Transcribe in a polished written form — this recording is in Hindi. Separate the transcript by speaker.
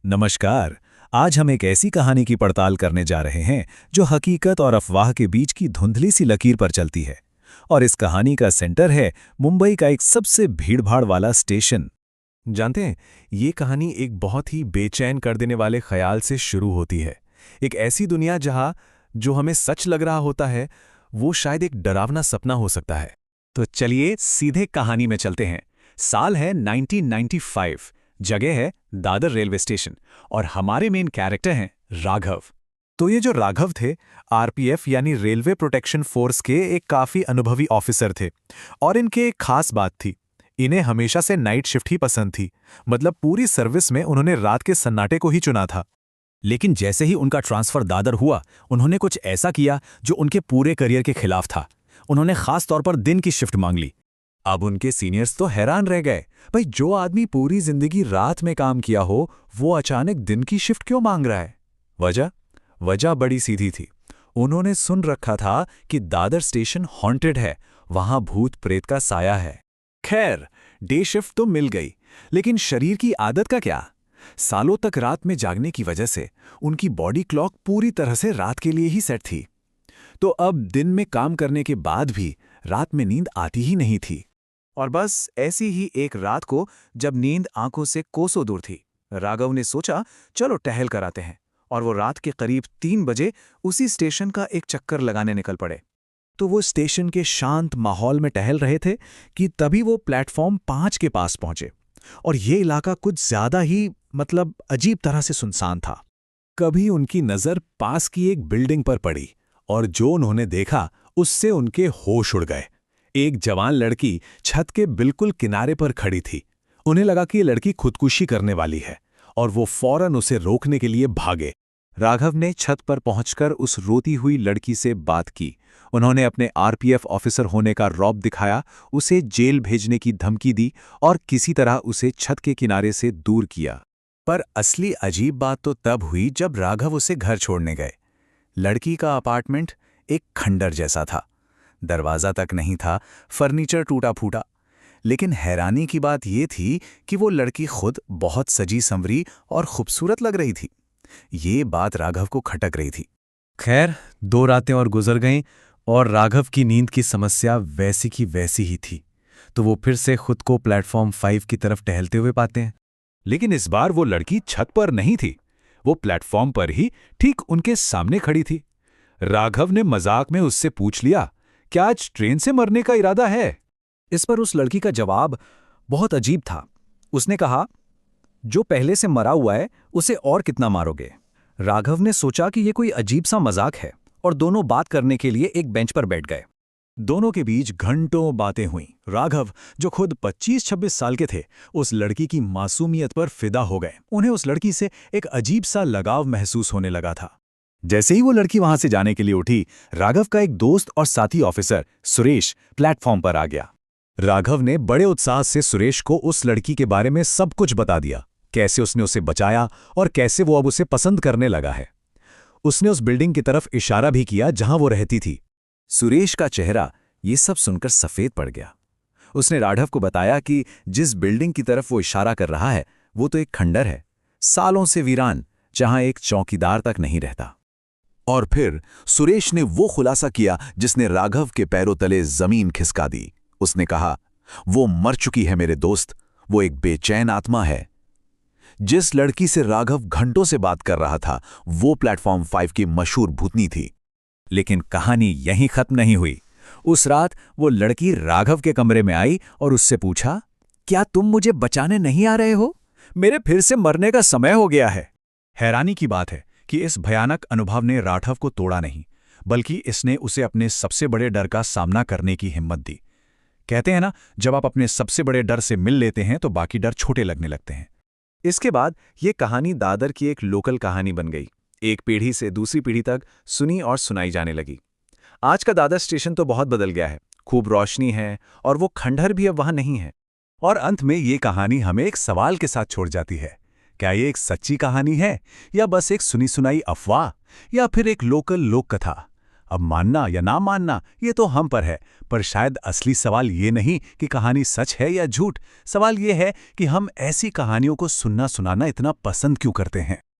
Speaker 1: नमस्कार। आज हम एक ऐसी कहानी की पड़ताल करने जा रहे हैं जो हकीकत और अफवाह के बीच की धुंधली सी लकीर पर चलती है। और इस कहानी का सेंटर है मुंबई का एक सबसे भीड़भाड़ वाला स्टेशन।
Speaker 2: जानते हैं, ये कहानी एक बहुत ही बेचैन कर देने वाले ख्याल से शुरू होती है। एक ऐसी दुनिया जहां जो हमें सच लग रहा होता है वो शायद एक डरावना सपना हो सकता है।
Speaker 3: तो चलिए सीधे कहानी में चलते हैं। साल है 1995, जगह है दादर रेलवे स्टेशन और हमारे मेन कैरेक्टर हैं राघव।
Speaker 2: तो ये जो राघव थे, आरपीएफ यानी रेलवे प्रोटेक्शन फोर्स के एक काफ़ी अनुभवी ऑफिसर थे। और इनके एक खास बात थी, इन्हें हमेशा से नाइट शिफ्ट ही पसंद थी। मतलब पूरी सर्विस में उन्होंने रात के सन्नाटे को ही चुना था।
Speaker 1: लेकिन जैसे ही उनका ट्रांसफर दादर हुआ, उन्होंने कुछ ऐसा किया जो उनके पूरे करियर के खिलाफ था। उन्होंने खास तौर पर दिन की शिफ्ट मांग ली।
Speaker 2: अब उनके सीनियर्स तो हैरान रह गए। भाई, जो आदमी पूरी जिंदगी रात में काम किया हो वो अचानक दिन की शिफ्ट क्यों मांग रहा है? वजह बड़ी सीधी थी। उन्होंने सुन रखा था कि दादर स्टेशन हॉन्टेड है, वहां भूत प्रेत का साया है। खैर, डे शिफ्ट तो मिल गई, लेकिन शरीर की आदत का क्या? सालों तक रात में जागने की वजह से उनकी बॉडी क्लॉक पूरी तरह से रात के लिए ही सेट थी। तो अब दिन में काम करने के बाद भी रात में नींद आती ही नहीं थी। और बस ऐसी ही एक रात को, जब नींद आंखों से कोसों दूर थी, राघव ने सोचा चलो टहल कर आते हैं। और वो रात के करीब 3 बजे उसी स्टेशन का एक चक्कर लगाने निकल पड़े।
Speaker 1: तो वो स्टेशन के शांत माहौल में टहल रहे थे कि तभी वो प्लेटफॉर्म 5 के पास पहुंचे। और ये इलाका कुछ ज्यादा ही अजीब तरह से सुनसान था। कभी उनकी नज़र पास की एक बिल्डिंग पर पड़ी और जो उन्होंने देखा उससे उनके होश उड़ गए। एक जवान लड़की छत के बिल्कुल किनारे पर खड़ी थी। उन्हें लगा कि ये लड़की खुदकुशी करने वाली है और वो फौरन उसे रोकने के लिए भागे।
Speaker 2: राघव ने छत पर पहुंचकर उस रोती हुई लड़की से बात की। उन्होंने अपने आरपीएफ ऑफिसर होने का रौब दिखाया, उसे जेल भेजने की धमकी दी और किसी तरह उसे छत के किनारे से दूर किया।
Speaker 1: पर असली अजीब बात तो तब हुई जब राघव उसे घर छोड़ने गए। लड़की का अपार्टमेंट एक खंडर जैसा था। दरवाज़ा तक नहीं था, फर्नीचर टूटा फूटा। लेकिन हैरानी की बात यह थी कि वो लड़की खुद बहुत सजी संवरी और खूबसूरत लग रही थी। ये बात राघव को खटक रही थी।
Speaker 2: खैर, 2 रातें और गुजर गईं और राघव की नींद की समस्या वैसी की वैसी ही थी। तो वो फिर से खुद को प्लेटफॉर्म 5 की तरफ टहलते हुए पाते हैं।
Speaker 1: लेकिन इस बार वो लड़की छत पर नहीं थी, वो प्लेटफॉर्म पर ही ठीक उनके सामने खड़ी थी। राघव ने मजाक में उससे पूछ लिया, क्या आज ट्रेन से मरने का इरादा है?
Speaker 3: इस पर उस लड़की का जवाब बहुत अजीब था। उसने कहा, जो पहले से मरा हुआ है उसे और कितना मारोगे? राघव ने सोचा कि ये कोई अजीब सा मजाक है और दोनों बात करने के लिए एक बेंच पर बैठ गए।
Speaker 1: दोनों के बीच घंटों बातें हुईं। राघव, जो खुद 25-26 साल के थे, उस लड़की की मासूमियत पर फिदा हो गए। उन्हें उस लड़की से एक अजीब सा लगाव महसूस होने लगा था। जैसे ही वो लड़की वहां से जाने के लिए उठी, राघव का एक दोस्त और साथी ऑफिसर सुरेश प्लेटफॉर्म पर आ गया। राघव ने बड़े उत्साह से सुरेश को उस लड़की के बारे में सब कुछ बता दिया, कैसे उसने उसे बचाया और कैसे वो अब उसे पसंद करने लगा है। उसने उस बिल्डिंग की तरफ इशारा भी किया जहां वो रहती थी। सुरेश का चेहरा ये सब सुनकर सफेद पड़ गया। उसने राघव को बताया कि जिस बिल्डिंग की तरफ वो इशारा कर रहा है वो तो एक खंडर है, सालों से वीरान, जहां एक चौकीदार तक नहीं रहता। और फिर सुरेश ने वो खुलासा किया जिसने राघव के पैरों तले जमीन खिसका दी। उसने कहा, वो मर चुकी है मेरे दोस्त, वो एक बेचैन आत्मा है। जिस लड़की से राघव घंटों से बात कर रहा था वो प्लेटफॉर्म 5 की मशहूर भूतनी थी। लेकिन कहानी यहीं खत्म नहीं हुई। उस रात वो लड़की राघव के कमरे में आई और उससे पूछा, क्या तुम मुझे बचाने नहीं आ रहे हो? मेरे फिर से मरने का समय हो गया है। हैरानी की बात है कि इस भयानक अनुभव ने राघव को तोड़ा नहीं, बल्कि इसने उसे अपने सबसे बड़े डर का सामना करने की हिम्मत दी। कहते हैं ना, जब आप अपने सबसे बड़े डर से मिल लेते हैं तो बाकी डर छोटे लगने लगते हैं।
Speaker 2: इसके बाद ये कहानी दादर की एक लोकल कहानी बन गई। एक पीढ़ी से दूसरी पीढ़ी तक सुनी और सुनाई जाने लगी। आज का दादर स्टेशन तो बहुत बदल गया है, खूब रोशनी है और वो खंडहर भी अब वहां नहीं है।
Speaker 1: और अंत में ये कहानी हमें एक सवाल के साथ छोड़ जाती है, क्या ये एक सच्ची कहानी है या बस एक सुनी सुनाई अफवाह या फिर एक लोकल लोक कथा? अब मानना या ना मानना ये तो हम पर है, पर शायद असली सवाल ये नहीं कि कहानी सच है या झूठ। सवाल ये है कि हम ऐसी कहानियों को सुनना सुनाना इतना पसंद क्यों करते हैं।